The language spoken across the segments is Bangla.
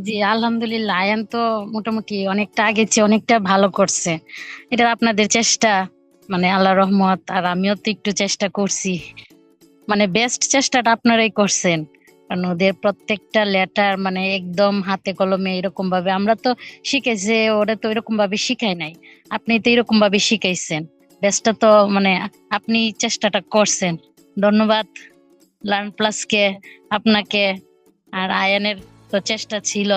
জি, আলহামদুলিল্লাহ। আয়ান তো মোটামুটি অনেকটা আগের চেয়ে অনেকটা ভালো করছে। এটা আপনাদের চেষ্টা, মানে আল্লাহর রহমত। আর আমিও তো একটু চেষ্টা করছি। মানে বেস্ট চেষ্টাটা আপনারাই করছেন। কারণ ওদের প্রত্যেকটা লেটার মানে একদম হাতে কলমে এরকম ভাবে আমরা তো শিখেছি, ওরা তো এরকম ভাবে শিখায় নাই। আপনি তো এরকম ভাবে শিখাইছেন। বেস্টটা তো মানে আপনি চেষ্টাটা করছেন। ধন্যবাদ লার্ন প্লাস কে, আপনাকে। আর আয়ানের তো চেষ্টা ছিল।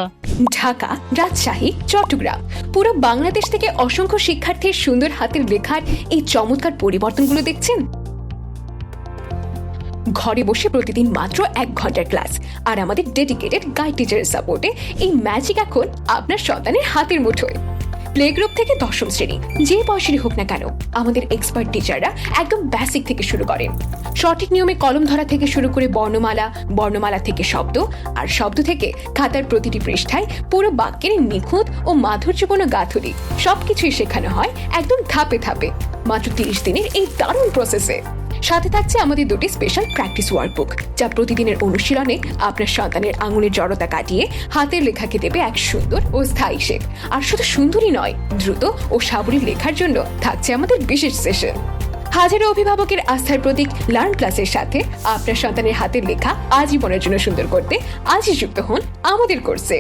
ঢাকা, রাজশাহী, চট্টগ্রাম, পুরো বাংলাদেশ থেকে অসংখ্য শিক্ষার্থীর সুন্দর হাতের লেখার এই চমৎকার পরিবর্তনগুলো দেখছেন। ঘরে বসে প্রতিদিন মাত্র 1 ঘন্টার ক্লাস আর আমাদের ডেডিকেটেড গাইড টিচারের সাপোর্টে এই ম্যাজিক এখন আপনার সন্তানের হাতের মুঠোয়। প্লে গ্রুপ থেকে দশম শ্রেণী যে বয়সেরই হোক না কেন, আমাদের এক্সপার্ট টিচাররা একদম বেসিক থেকে শুরু করেন। সঠিক নিয়মে কলম ধরা থেকে শুরু করে বর্ণমালা, বর্ণমালা থেকে শব্দ, আর শব্দ থেকে খাতার প্রতিটি পৃষ্ঠায় পুরো বাক্যের নিখুঁত ও মাধুর্যপূর্ণ গাঁথুনি সবকিছুই শেখানো হয় একদম ধাপে ধাপে, মাত্র 30 দিনের এই দারুণ প্রসেসে। সাথে থাকছে আমাদের দুটি স্পেশাল প্র্যাকটিস ওয়ার্কবুক, যা প্রতিদিনের অনুশীলনে আপনার সন্তানের আঙুলের জড়তা কাটিয়ে হাতের লেখাকে দেবে এক সুন্দর ও স্থায়ী শেপ। আর শুধু সুন্দরই নয়, দ্রুত ও সাবলীল লেখার জন্য থাকছে আমাদের বিশেষ সেশন। হাজারো অভিভাবকের আস্থার প্রতীক লার্ন ক্লাসের সাথে আপনার সন্তানের হাতের লেখা আজীবনের জন্য সুন্দর করতে আজই যুক্ত হন আমাদের কোর্সে।